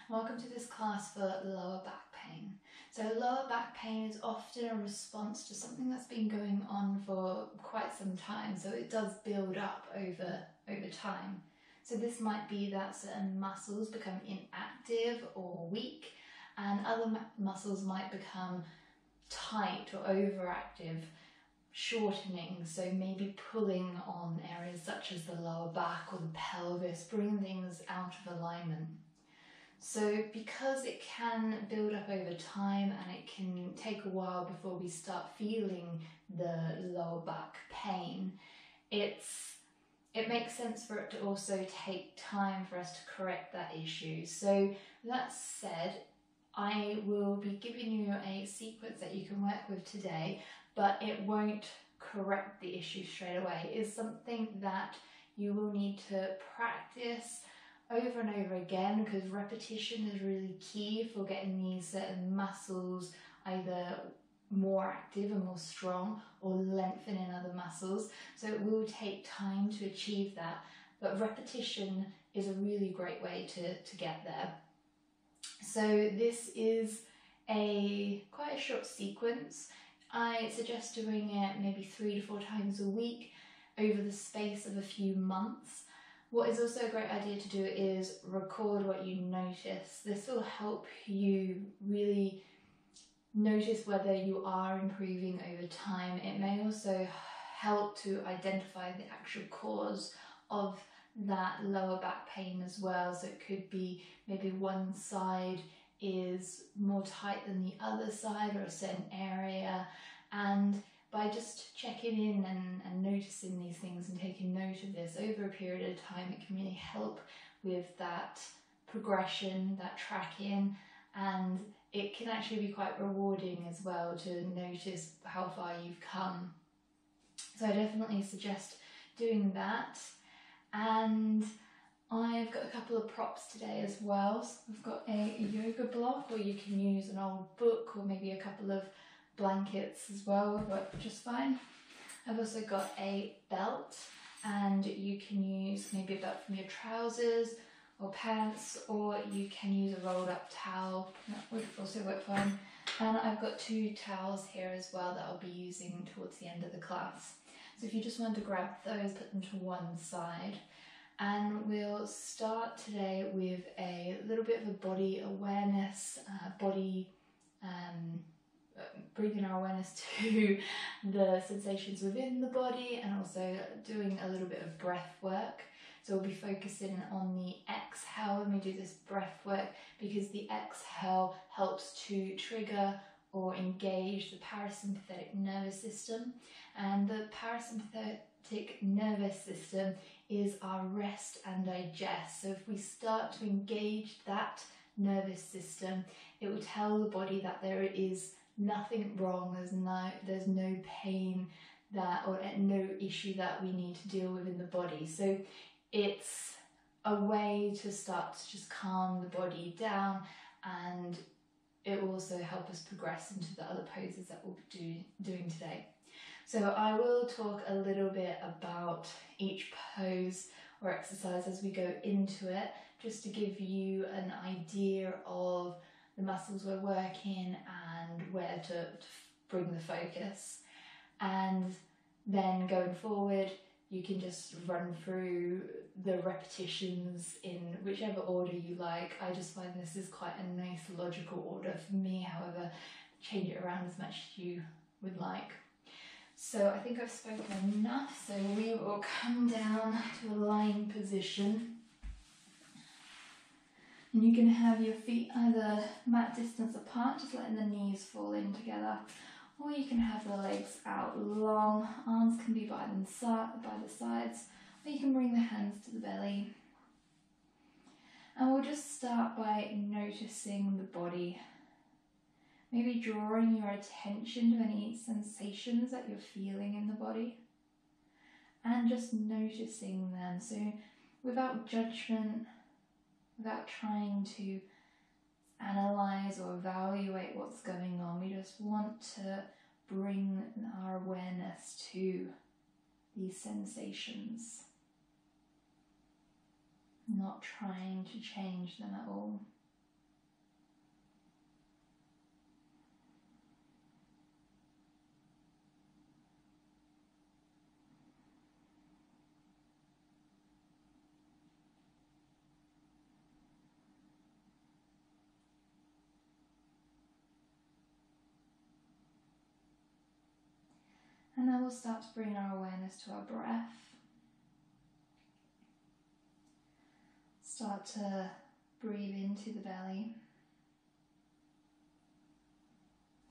Welcome to this class for lower back pain. So lower back pain is often a response to something that's been going on for quite some time, so it does build up over time. So this might be that certain muscles become inactive or weak, and other muscles might become tight or overactive, shortening, so maybe pulling on areas such as the lower back or the pelvis, bringing things out of alignment. So because it can build up over time and it can take a while before we start feeling the lower back pain, it makes sense for it to also take time for us to correct that issue. So that said, I will be giving you a sequence that you can work with today, but it won't correct the issue straight away. It's something that you will need to practice over and over again, because repetition is really key for getting these certain muscles either more active and more strong, or lengthening other muscles. So it will take time to achieve that, but repetition is a really great way to get there. So this is quite a short sequence. I suggest doing it maybe 3 to 4 times a week over the space of a few months. What is also a great idea to do is record what you notice. This will help you really notice whether you are improving over time. It may also help to identify the actual cause of that lower back pain as well. So it could be maybe one side is more tight than the other side, or a certain area, and by just checking in and noticing these things and taking note of this over a period of time, it can really help with that progression, that tracking, and it can actually be quite rewarding as well to notice how far you've come. So I definitely suggest doing that. And I've got a couple of props today as well. So I've got a yoga block, or you can use an old book or maybe a couple of blankets as well, work just fine. I've also got a belt, and you can use maybe a belt from your trousers or pants, or you can use a rolled up towel. That would also work fine. And I've got 2 towels here as well that I'll be using towards the end of the class. So if you just want to grab those, put them to one side. And we'll start today with a little bit of a body awareness, bringing our awareness to the sensations within the body, and also doing a little bit of breath work. So we'll be focusing on the exhale when we do this breath work, because the exhale helps to trigger or engage the parasympathetic nervous system. And the parasympathetic nervous system is our rest and digest. So if we start to engage that nervous system, it will tell the body that there is nothing wrong, there's no pain or no issue that we need to deal with in the body. So it's a way to start to just calm the body down, and it will also help us progress into the other poses that we'll be doing today. So I will talk a little bit about each pose or exercise as we go into it, just to give you an idea of the muscles we're working and where to bring the focus. And then going forward, you can just run through the repetitions in whichever order you like. I just find this is quite a nice logical order for me. However, change it around as much as you would like. So I think I've spoken enough, so we will come down to a lying position. And you can have your feet either mat distance apart, just letting the knees fall in together, or you can have the legs out long. Arms can be by the sides, or you can bring the hands to the belly. And we'll just start by noticing the body. Maybe drawing your attention to any sensations that you're feeling in the body, and just noticing them. So without judgment, without trying to analyze or evaluate what's going on, we just want to bring our awareness to these sensations, not trying to change them at all. And then we'll start to bring our awareness to our breath. Start to breathe into the belly.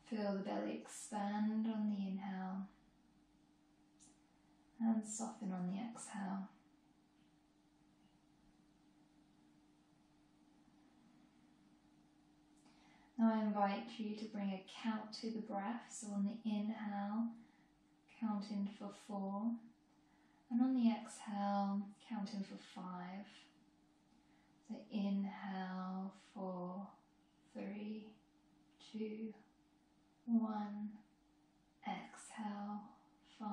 Feel the belly expand on the inhale and soften on the exhale. Now I invite you to bring a count to the breath. So on the inhale, count in for 4. And on the exhale, count in for 5. So inhale, 4, 3, 2, 1. Exhale, 5,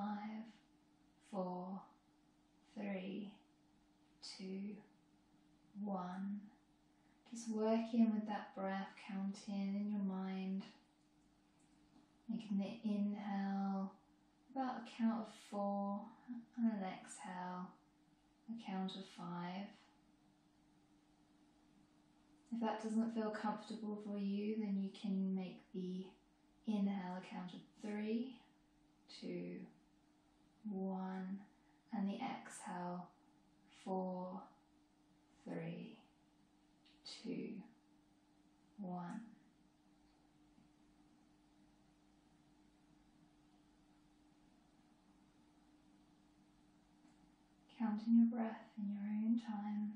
4, 3, 2, 1. Just working with that breath, counting in your mind, making the inhale about a count of 4 and an exhale a count of 5. If that doesn't feel comfortable for you, then you can make the inhale a count of 3, 2, 1, and the exhale 4, 3, 2, 1. Counting your breath in your own time.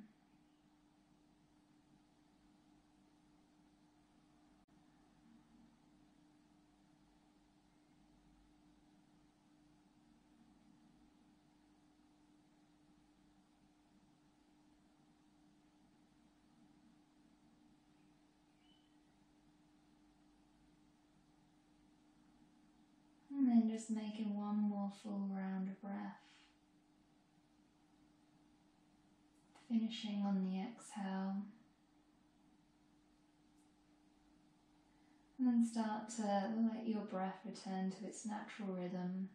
And then just making one more full round of breath. Finishing on the exhale. And then start to let your breath return to its natural rhythm.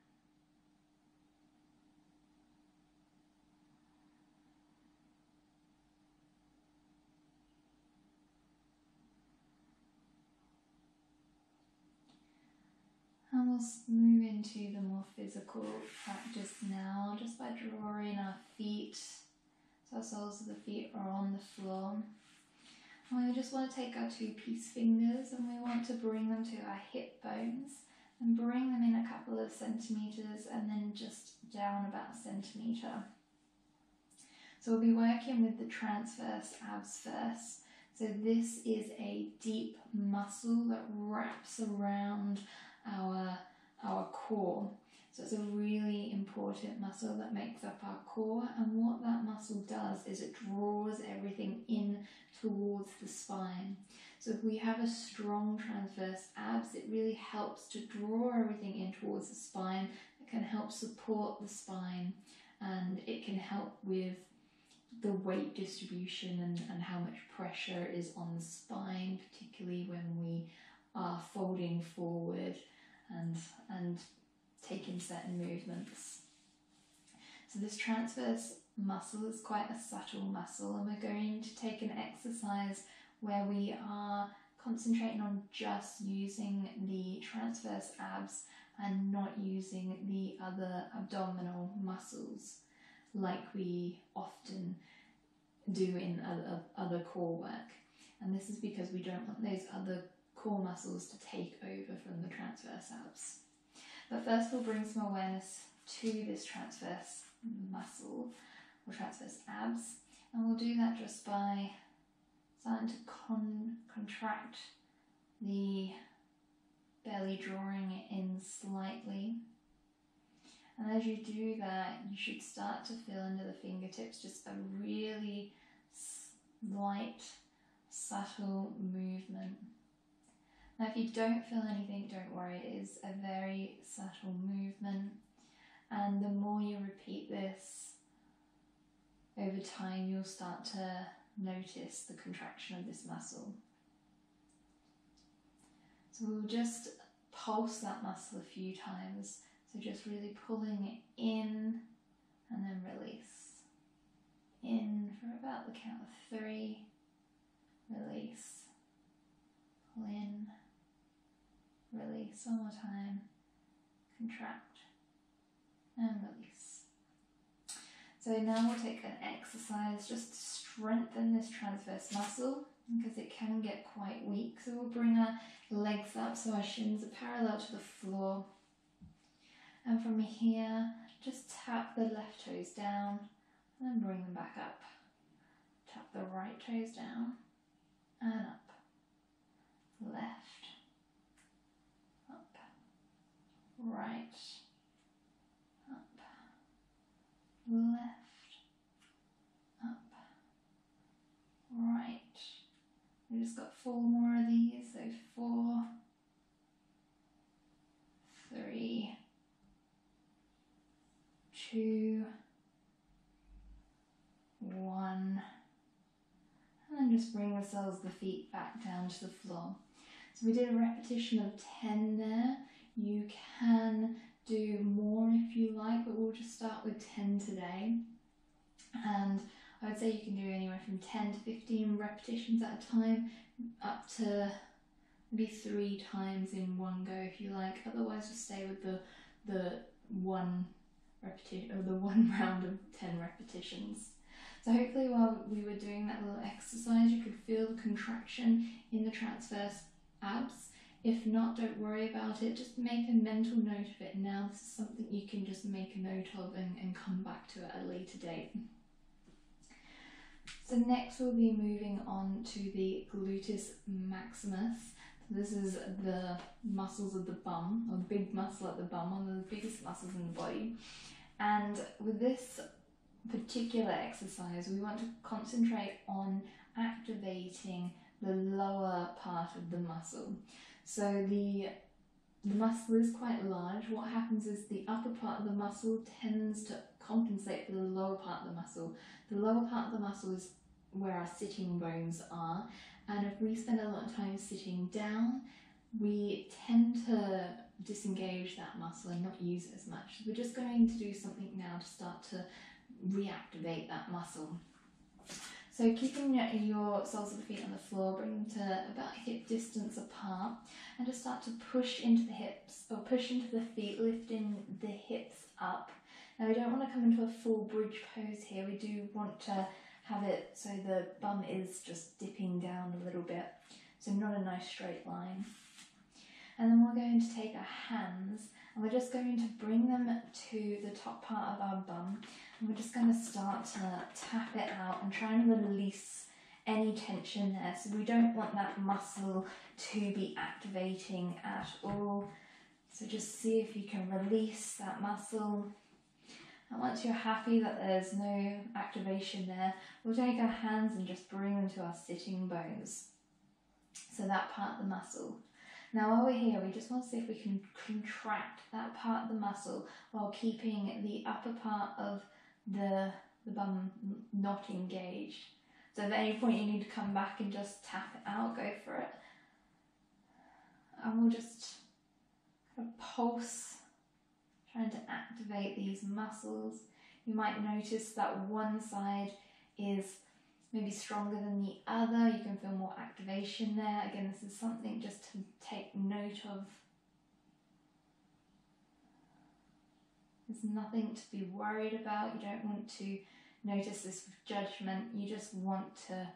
And we'll move into the more physical practice now, just by drawing our feet, so our soles of the feet are on the floor. And we just want to take our 2 peace fingers and we want to bring them to our hip bones and bring them in a couple of centimetres and then just down about a centimetre. So we'll be working with the transverse abs first. So this is a deep muscle that wraps around our core. So it's a really important muscle that makes up our core, and what that muscle does is it draws everything in towards the spine. So if we have a strong transverse abs, it really helps to draw everything in towards the spine. It can help support the spine, and it can help with the weight distribution and how much pressure is on the spine, particularly when we are folding forward and taking certain movements. So this transverse muscle is quite a subtle muscle, and we're going to take an exercise where we are concentrating on just using the transverse abs and not using the other abdominal muscles like we often do in other core work. And this is because we don't want those other core muscles to take over from the transverse abs. But first we'll bring some awareness to this transverse muscle or transverse abs, and we'll do that just by starting to contract the belly, drawing it in slightly. And as you do that, you should start to feel under the fingertips just a really light, subtle movement. Now if you don't feel anything, don't worry, it is a very subtle movement, and the more you repeat this over time, you'll start to notice the contraction of this muscle. So we'll just pulse that muscle a few times, so just really pulling it in and then release. In for about the count of 3, release, pull in, release, one more time, contract, and release. So now we'll take an exercise just to strengthen this transverse muscle because it can get quite weak. So we'll bring our legs up so our shins are parallel to the floor. And from here, just tap the left toes down and then bring them back up. Tap the right toes down and up. Left, up, right, up, left, up, right. We've just got 4 more of these, so 4, 3, 2, 1, and then just bring ourselves the feet back down to the floor. So we did a repetition of 10 there. You can do more if you like, but we'll just start with 10 today. And I would say you can do anywhere from 10 to 15 repetitions at a time, up to maybe 3 times in one go if you like. Otherwise, just stay with the one repetition or the one round of 10 repetitions. So hopefully while we were doing that little exercise, you could feel the contraction in the transverse abs. If not, don't worry about it. Just make a mental note of it now. This is something you can just make a note of and come back to at a later date. So next we'll be moving on to the gluteus maximus. So this is the muscles of the bum, or big muscle at the bum, one of the biggest muscles in the body. And with this particular exercise, we want to concentrate on activating the lower part of the muscle. So the muscle is quite large. What happens is the upper part of the muscle tends to compensate for the lower part of the muscle. The lower part of the muscle is where our sitting bones are, and if we spend a lot of time sitting down, we tend to disengage that muscle and not use it as much. So we're just going to do something now to start to reactivate that muscle. So keeping your soles of the feet on the floor, bring them to about hip distance apart, and just start to push into the hips, or push into the feet, lifting the hips up. Now we don't want to come into a full bridge pose here. We do want to have it so the bum is just dipping down a little bit, so not a nice straight line. And then we're going to take our hands and we're just going to bring them to the top part of our bum, and we're just going to start to tap it out and try and release any tension there. So we don't want that muscle to be activating at all. So just see if you can release that muscle. And once you're happy that there's no activation there, we'll take our hands and just bring them to our sitting bones. So that part of the muscle. Now while we're here, we just want to see if we can contract that part of the muscle while keeping the upper part of the bum not engaged. So if at any point you need to come back and just tap it out, go for it. And we'll just kind of pulse, trying to activate these muscles. You might notice that one side is maybe stronger than the other. You can feel more activation there. Again, this is something just to take note of. There's nothing to be worried about. You don't want to notice this with judgment. You just want to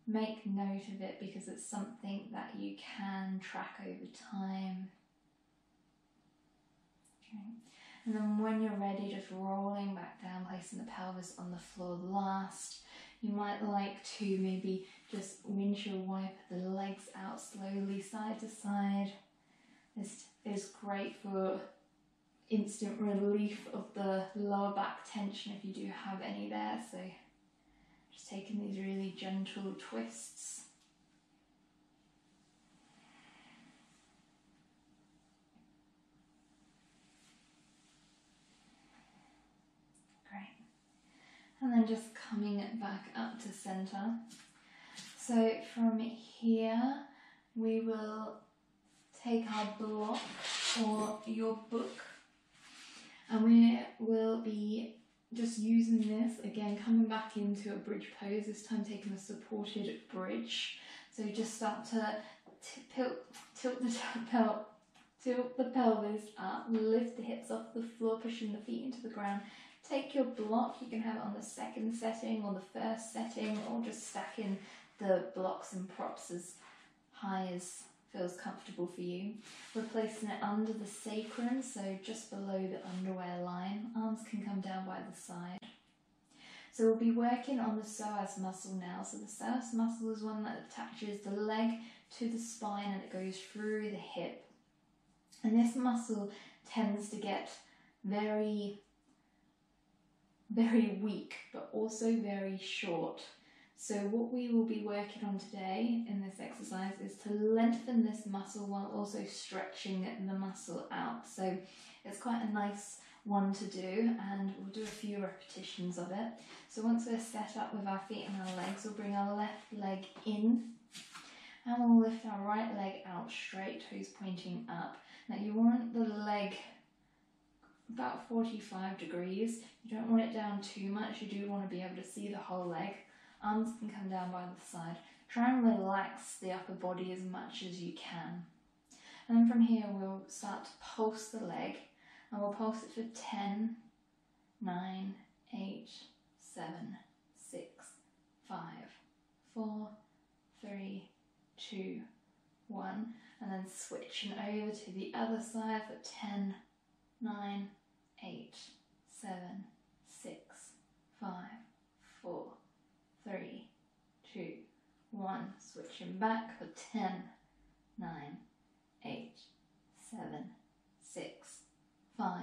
make note of it because it's something that you can track over time. Okay. And then when you're ready, just rolling back down, placing the pelvis on the floor last. You might like to maybe just windshield wipe the legs out slowly side to side. This is great for instant relief of the lower back tension if you do have any there. So just taking these really gentle twists. And then just coming back up to center. So from here, we will take our block or your book, and we will be just using this, again, coming back into a bridge pose, this time taking a supported bridge. So you just start to tilt Tilt the pelvis up, lift the hips off the floor, pushing the feet into the ground. Take your block, you can have it on the second setting or the first setting, or just stacking the blocks and props as high as feels comfortable for you. We're placing it under the sacrum, so just below the underwear line. Arms can come down by the side. So we'll be working on the psoas muscle now. So the psoas muscle is one that attaches the leg to the spine and it goes through the hip. And this muscle tends to get very, very weak, but also very short. So what we will be working on today in this exercise is to lengthen this muscle while also stretching the muscle out. So it's quite a nice one to do, and we'll do a few repetitions of it. So once we're set up with our feet and our legs, we'll bring our left leg in and we'll lift our right leg out straight, toes pointing up. Now you want the leg about 45 degrees. You don't want it down too much. You do want to be able to see the whole leg. Arms can come down by the side. Try and relax the upper body as much as you can. And then from here we'll start to pulse the leg, and we'll pulse it for 10, 9, 8, 7, 6, 5, 4, 3, 2, 1, and then switching over to the other side for 10, 9, 8, 7, 6, 5, 4, 3, 2, 1, switching back for 10, 9, 8, 7, 6, 5,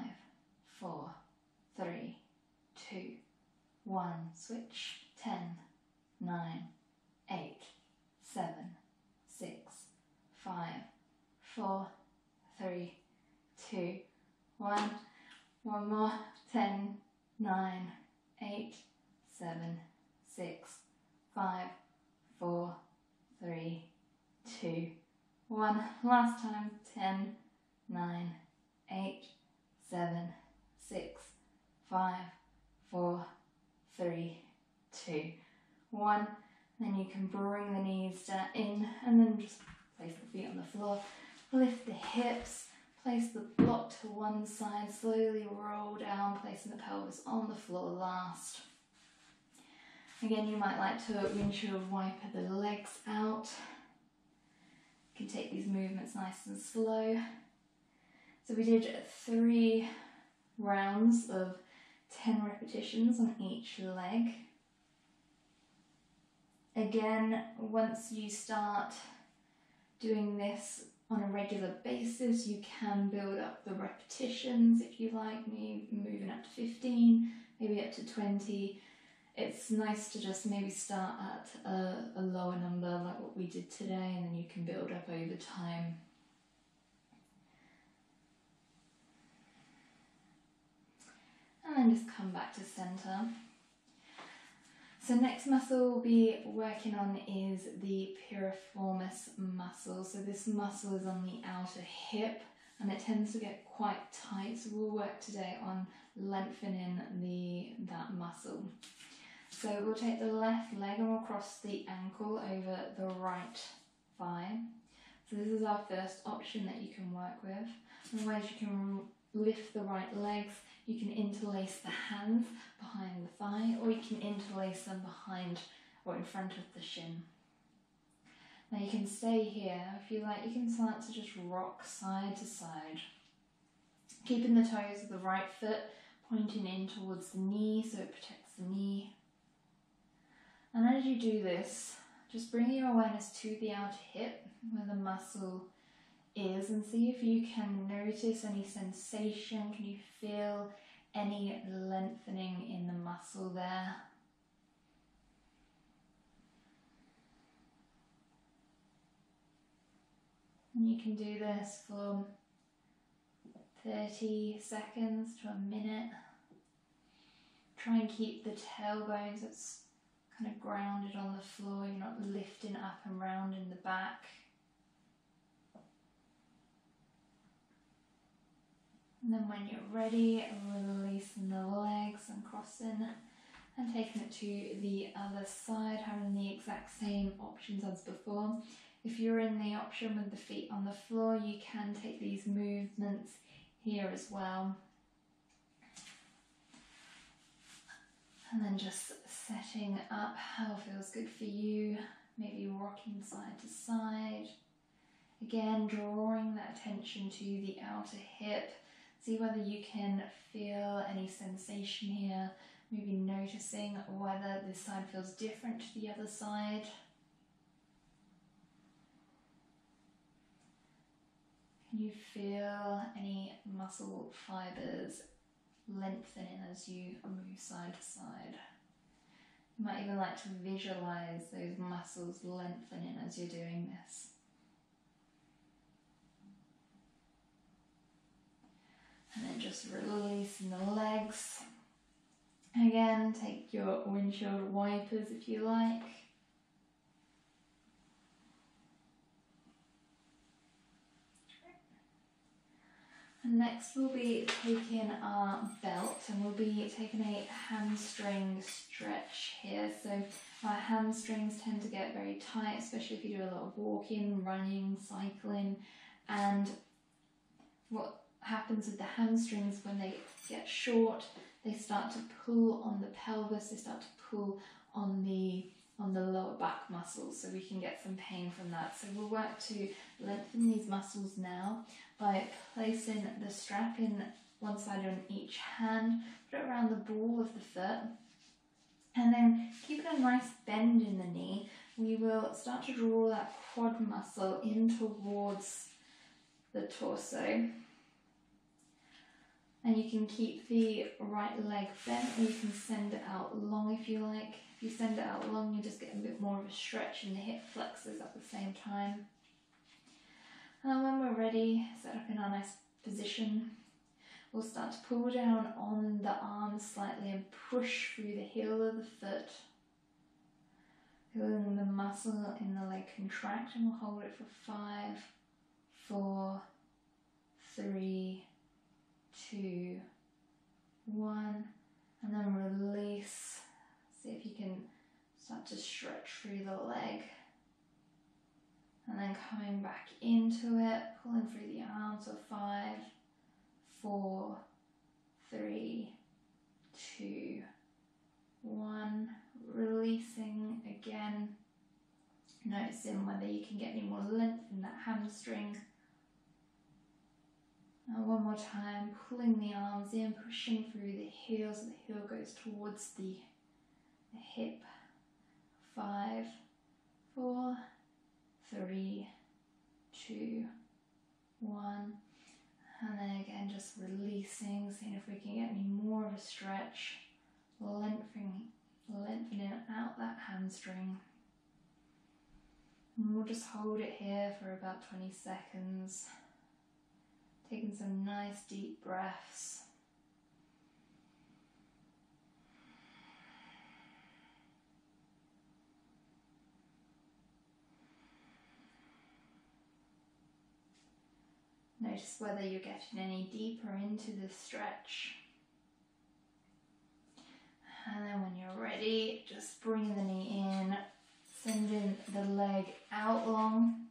4, 3, 2, 1, switch, 10, 9, 8, 7, 6, 5, 4, 3, 2, 1, one more, 10, 9, 8, 7, 6, 5, 4, 3, 2, 1. Last time, 10, 9, 8, 7, 6, 5, 4, 3, 2, 1. Then you can bring the knees down in and then just place the feet on the floor. Lift the hips, place the block to one side, slowly roll down, placing the pelvis on the floor last. Again, you might like to windshield wiper the legs out. You can take these movements nice and slow. So we did 3 rounds of 10 repetitions on each leg. Again, once you start doing this on a regular basis, you can build up the repetitions if you like, maybe moving up to 15, maybe up to 20. It's nice to just maybe start at a lower number like what we did today, and then you can build up over time. And then just come back to center. So next muscle we'll be working on is the piriformis muscle. So this muscle is on the outer hip and it tends to get quite tight. So we'll work today on lengthening that muscle. So we'll take the left leg and we'll cross the ankle over the right thigh. So this is our first option that you can work with. Otherwise you can lift the right legs. You can interlace the hands behind the thigh, or you can interlace them behind or in front of the shin. Now you can stay here. If you like, you can start to just rock side to side, keeping the toes of the right foot pointing in towards the knee so it protects the knee. And as you do this, just bring your awareness to the outer hip where the muscle is and see if you can notice any sensation. Can you feel any lengthening in the muscle there? And you can do this for 30 seconds to a minute. Try and keep the tailbones that's kind of grounded on the floor. You're not lifting up and round in the back. And then when you're ready, releasing the legs and crossing and taking it to the other side, having the exact same options as before. If you're in the option with the feet on the floor, you can take these movements here as well. And then just setting up how it feels good for you, maybe rocking side to side. Again, drawing that attention to the outer hip. See whether you can feel any sensation here, maybe noticing whether this side feels different to the other side. Can you feel any muscle fibers lengthening as you move side to side? You might even like to visualize those muscles lengthening as you're doing this. And then just releasing the legs. Again, take your windshield wipers if you like. And next we'll be taking our belt and we'll be taking a hamstring stretch here. So our hamstrings tend to get very tight, especially if you do a lot of walking, running, cycling. And what happens with the hamstrings when they get short, they start to pull on the pelvis, they start to pull on the lower back muscles, so we can get some pain from that. So we'll work to lengthen these muscles now by placing the strap in one side on each hand, put it around the ball of the foot, and then keeping a nice bend in the knee, we will start to draw that quad muscle in towards the torso. And you can keep the right leg bent, or you can send it out long if you like. If you send it out long, you just get a bit more of a stretch in the hip flexors at the same time. And when we're ready, set up in our nice position, we'll start to pull down on the arms slightly and push through the heel of the foot. Feeling the muscle in the leg contract, and we'll hold it for 5, 4, 3, 2, 1, and then release. See if you can start to stretch through the leg. And then coming back into it, pulling through the arms for 5, 4, 3, 2, 1. Releasing again. Noticing whether you can get any more length in that hamstring. And one more time, pulling the arms in, pushing through the heel so the heel goes towards the hip. 5, 4, 3, 2, 1. And then again, just releasing, seeing if we can get any more of a stretch, lengthening out that hamstring. And we'll just hold it here for about 20 seconds. Taking some nice deep breaths. Notice whether you're getting any deeper into the stretch. And then when you're ready, just bring the knee in, sending the leg out long.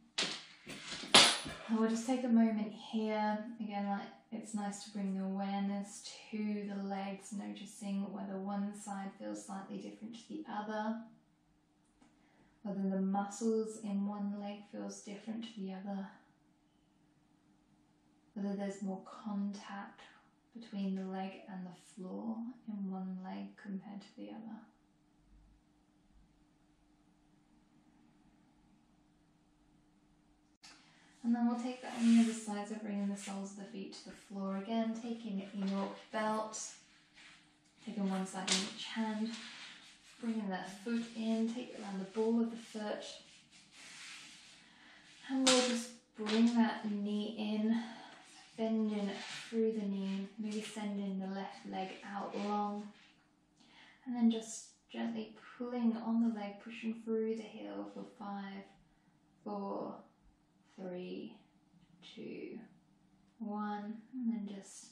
And we'll just take a moment here, again, like it's nice to bring the awareness to the legs, noticing whether one side feels slightly different to the other, whether the muscles in one leg feels different to the other, whether there's more contact between the leg and the floor in one leg compared to the other. And then we'll take that on the other side, so bringing the soles of the feet to the floor again, taking your belt, taking one side on each hand, bringing that foot in, take it around the ball of the foot, and we'll just bring that knee in, bending through the knee, maybe sending the left leg out long, and then just gently pulling on the leg, pushing through the heel for 5, 4, 3, 2, 1, and then just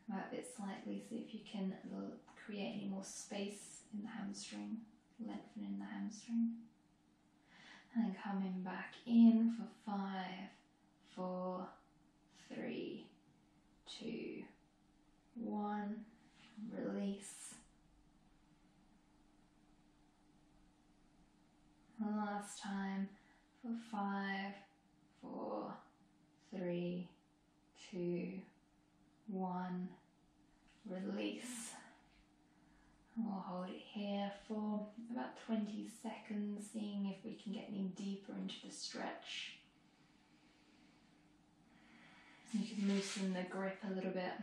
come out a bit slightly, see if you can create any more space in the hamstring, lengthening the hamstring. And then coming back in for 5, 4, 3, 2, 1. Release. And last time for 5, 4, 3, 2, 1. Release. And we'll hold it here for about 20 seconds, seeing if we can get any deeper into the stretch. You can loosen the grip a little bit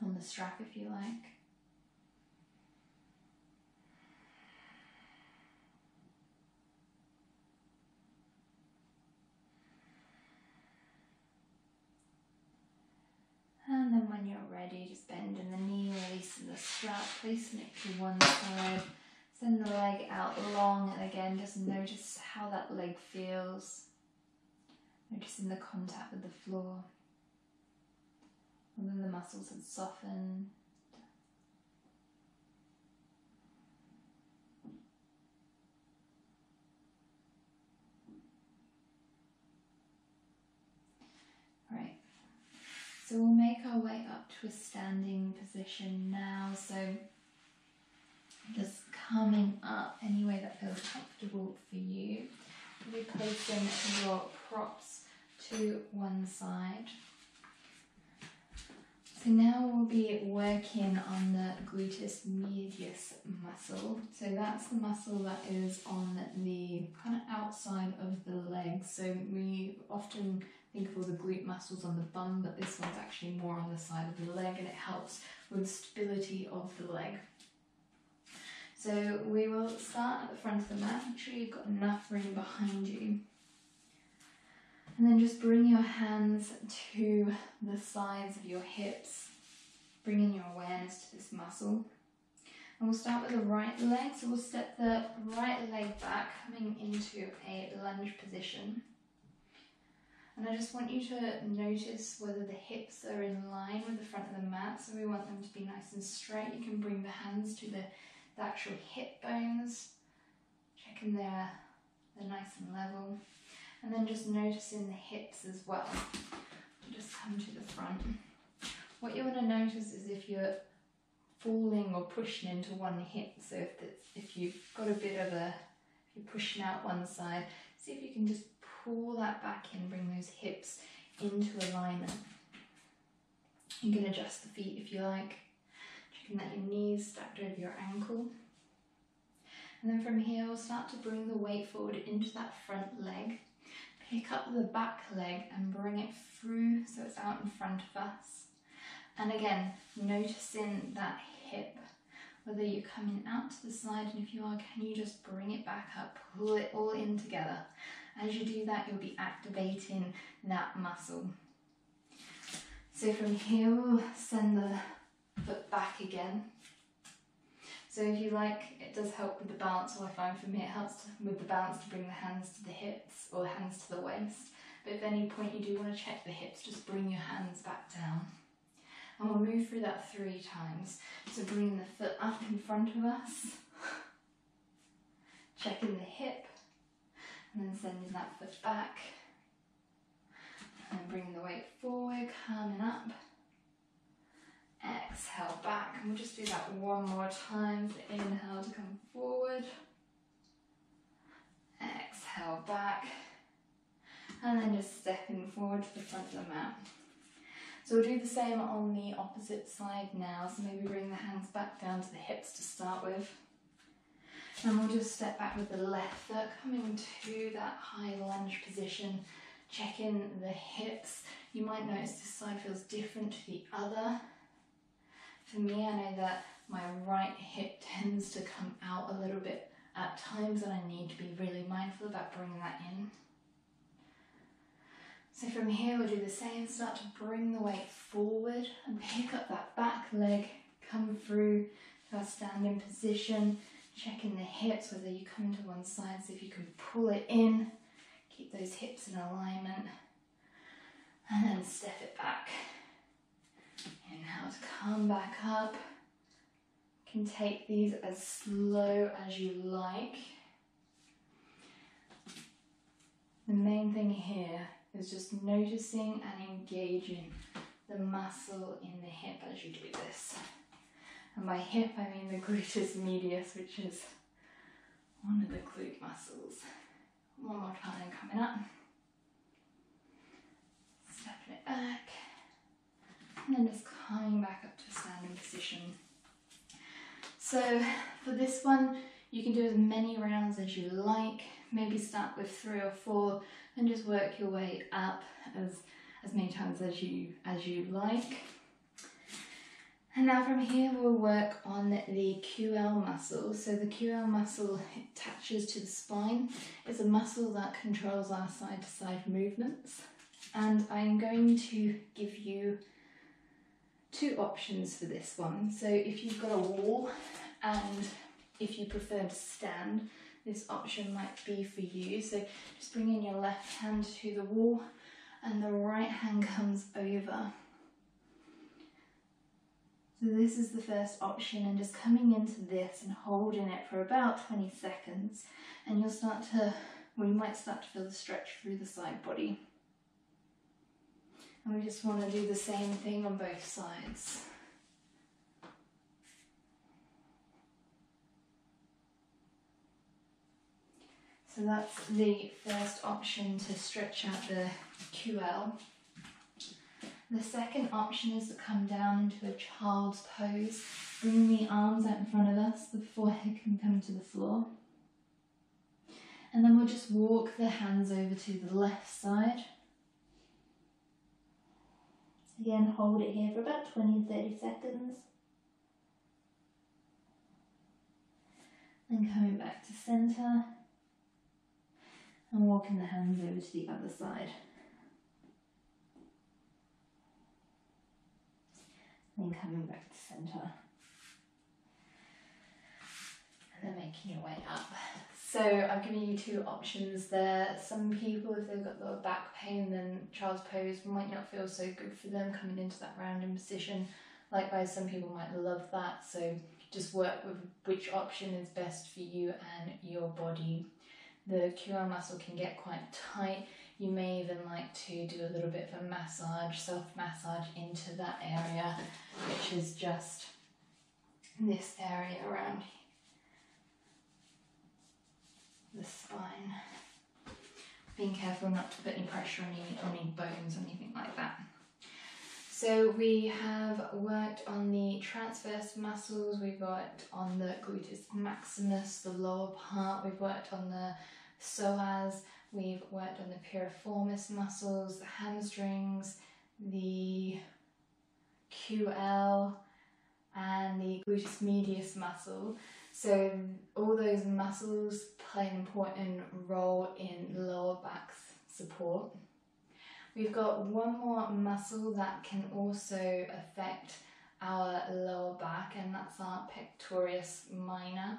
on the strap if you like. And then when you're ready, just bending the knee, releasing the strap, placing it to one side. Send the leg out long, and again, just notice how that leg feels. Noticing the contact with the floor. And then the muscles have softened. Right. So we'll make our way up to a standing position now. So just coming up any way that feels comfortable for you. You'll be placing your props to one side. So now we'll be working on the gluteus medius muscle. So that's the muscle that is on the kind of outside of the leg. So we often think of all the glute muscles on the bum, but this one's actually more on the side of the leg, and it helps with stability of the leg. So we will start at the front of the mat. Make sure you've got enough room behind you. And then just bring your hands to the sides of your hips, bringing your awareness to this muscle. And we'll start with the right leg. So we'll step the right leg back, coming into a lunge position. And I just want you to notice whether the hips are in line with the front of the mat. So we want them to be nice and straight. You can bring the hands to the actual hip bones, checking they're nice and level. And then just noticing the hips as well. Just come to the front. What you want to notice is if you're falling or pushing into one hip. So if you've got a bit of if you're pushing out one side, see if you can just pull that back in, bring those hips into alignment. You can adjust the feet if you like, checking that your knees stacked over your ankle. And then from here we'll start to bring the weight forward into that front leg. Pick up the back leg and bring it through so it's out in front of us. And again, noticing that hip, whether you're coming out to the side, and if you are, can you just bring it back up, pull it all in together. As you do that, you'll be activating that muscle. So from here, we'll send the foot back again. So if you like, it does help with the balance, or I find for me it helps with the balance to bring the hands to the hips or hands to the waist. But if at any point you do want to check the hips, just bring your hands back down. And we'll move through that 3 times. So bringing the foot up in front of us, checking the hip, and then sending that foot back. And bringing the weight forward, coming up. Exhale back, and we'll just do that one more time. So inhale to come forward, exhale back, and then just stepping forward to the front of the mat. So we'll do the same on the opposite side now. So maybe bring the hands back down to the hips to start with, and we'll just step back with the left foot, coming to that high lunge position, checking the hips. You might notice this side feels different to the other. For me, I know that my right hip tends to come out a little bit at times, and I need to be really mindful about bringing that in. So from here, we'll do the same. Start to bring the weight forward and pick up that back leg, come through to our standing position, checking the hips, whether you come to one side, so if you can pull it in, keep those hips in alignment, and then step it back. Inhale to come back up. You can take these as slow as you like. The main thing here is just noticing and engaging the muscle in the hip as you do this. And by hip I mean the gluteus medius, which is one of the glute muscles. One more time, coming up. Stepping it back. And then just coming back up to standing position. So for this one, you can do as many rounds as you like. Maybe start with 3 or 4 and just work your way up as many times as you like. And now from here we'll work on the QL muscle. So the QL muscle attaches to the spine. It's a muscle that controls our side-to-side movements. And I'm going to give you 2 options for this one. So if you've got a wall and if you prefer to stand, this option might be for you. So just bringing your left hand to the wall and the right hand comes over. So this is the first option, and just coming into this and holding it for about 20 seconds, and you'll start to, well, you might start to feel the stretch through the side body. And we just want to do the same thing on both sides. So that's the first option to stretch out the QL. The second option is to come down into a child's pose, bring the arms out in front of us, the forehead can come to the floor. And then we'll just walk the hands over to the left side. Again, hold it here for about 20-30 seconds. Then coming back to centre and walking the hands over to the other side. Then coming back to centre. And then making your way up. So I've given you 2 options there. Some people, if they've got lower back pain, then child's pose might not feel so good for them coming into that rounding position. Likewise, some people might love that. So just work with which option is best for you and your body. The QL muscle can get quite tight. You may even like to do a little bit of a massage, self-massage into that area, which is just this area around the spine. Being careful not to put any pressure on any bones or anything like that. So we have worked on the transverse muscles, we've worked on the gluteus maximus, the lower part, we've worked on the psoas, we've worked on the piriformis muscles, the hamstrings, the QL, and the gluteus medius muscle. So all those muscles play an important role in lower back support. We've got one more muscle that can also affect our lower back, and that's our pectoris minor.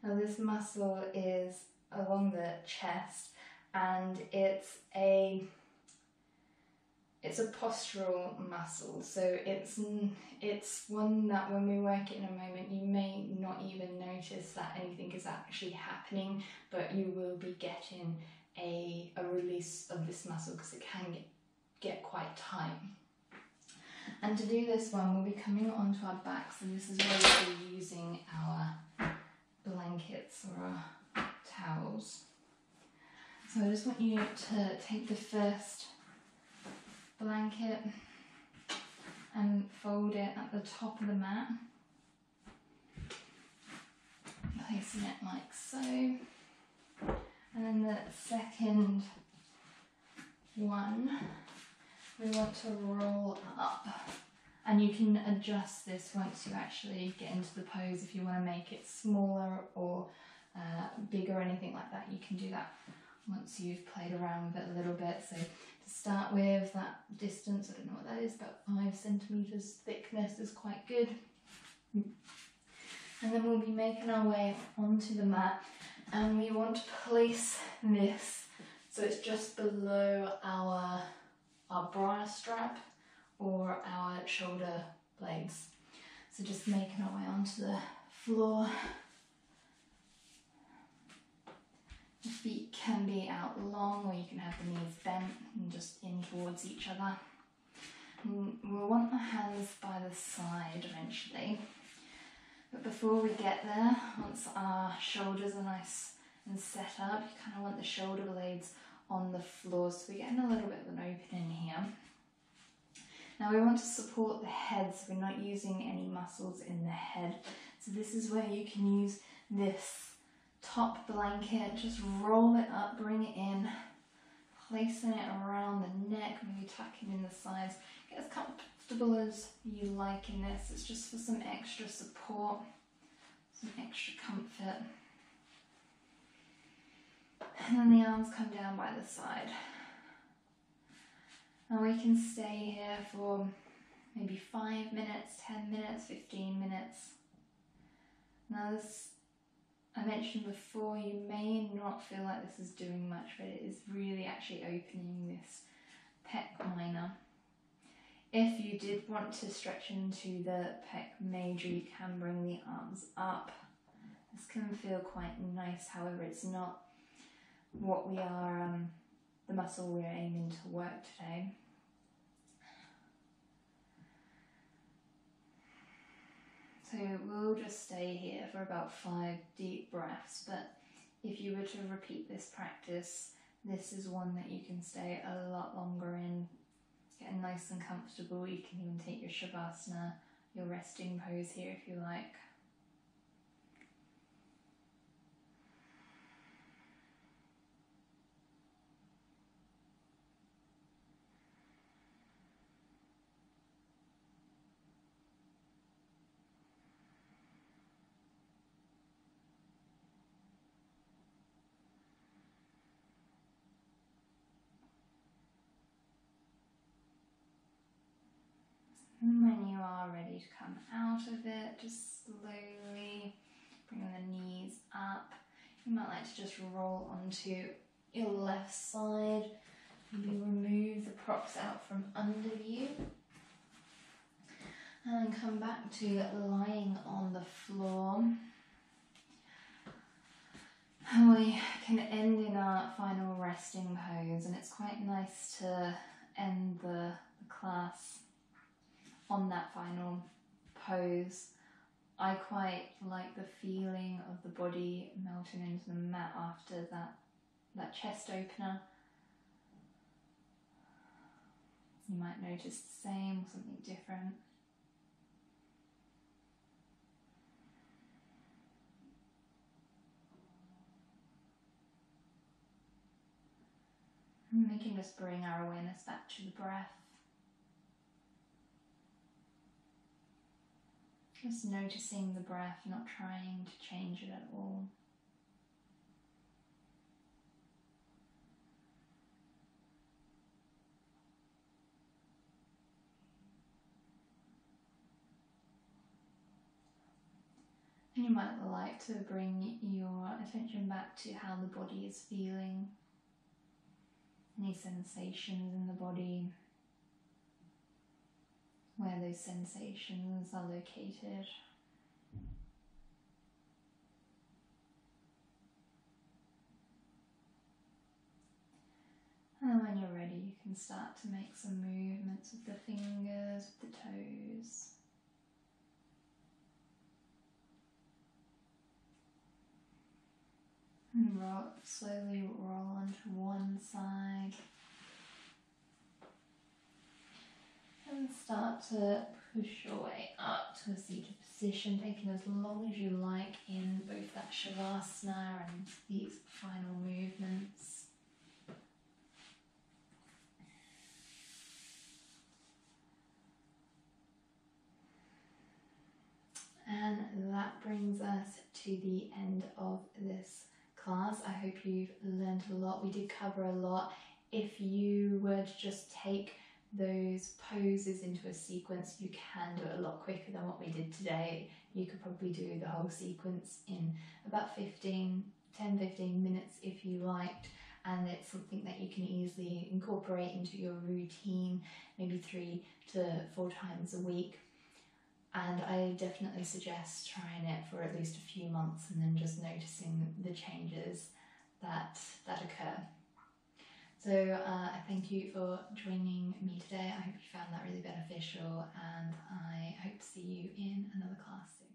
Now this muscle is along the chest, and it's a postural muscle, so it's one that when we work it in a moment you may not even notice that anything is actually happening, but you will be getting a release of this muscle because it can get quite tight. And to do this one, we'll be coming onto our backs, and this is where we'll be using our blankets or our towels. So I just want you to take the first blanket and fold it at the top of the mat, placing it like so. And then the second one, we want to roll up, and you can adjust this once you actually get into the pose. If you want to make it smaller or bigger or anything like that, you can do that once you've played around with it a little bit. So to start with, that distance, I don't know what that is, about 5 centimetres thickness is quite good. And then we'll be making our way onto the mat, and we want to place this so it's just below our bra strap or our shoulder blades. So just making our way onto the floor. The feet can be feet out long, or you can have the knees bent and just in towards each other. And we'll want the hands by the side eventually. But before we get there, once our shoulders are nice and set up, you kind of want the shoulder blades on the floor, so we're getting a little bit of an opening here. Now we want to support the head, so we're not using any muscles in the head. So this is where you can use this top blanket, just roll it up, bring it in, placing it around the neck, maybe tucking in the sides. Get as comfortable as you like in this. It's just for some extra support, some extra comfort. And then the arms come down by the side. And we can stay here for maybe 5 minutes, 10 minutes, 15 minutes. Now this, I mentioned before, you may not feel like this is doing much, but it is really actually opening this pec minor. If you did want to stretch into the pec major, you can bring the arms up. This can feel quite nice, however, it's not what we are, the muscle we're aiming to work today. So we'll just stay here for about 5 deep breaths, but if you were to repeat this practice, this is one that you can stay a lot longer in, getting nice and comfortable. You can even take your Shavasana, your resting pose here if you like. And when you are ready to come out of it, just slowly bring the knees up. You might like to just roll onto your left side. Maybe remove the props out from under you. And then come back to lying on the floor. And we can end in our final resting pose, and it's quite nice to end the class on that final pose. I quite like the feeling of the body melting into the mat after that chest opener. You might notice the same, something different. And we can just bring our awareness back to the breath. Just noticing the breath, not trying to change it at all. And you might like to bring your attention back to how the body is feeling. Any sensations in the body, where those sensations are located. And when you're ready, you can start to make some movements with the fingers, with the toes. And slowly roll onto one side. And start to push your way up to a seated position, taking as long as you like in both that Shavasana and these final movements. And that brings us to the end of this class. I hope you've learned a lot. We did cover a lot. If you were to just take those poses into a sequence, you can do it a lot quicker than what we did today. You could probably do the whole sequence in about 10-15 minutes if you liked, and it's something that you can easily incorporate into your routine, maybe 3 to 4 times a week. And I definitely suggest trying it for at least a few months and then just noticing the changes that occur. So I thank you for joining me today. I hope you found that really beneficial, and I hope to see you in another class soon.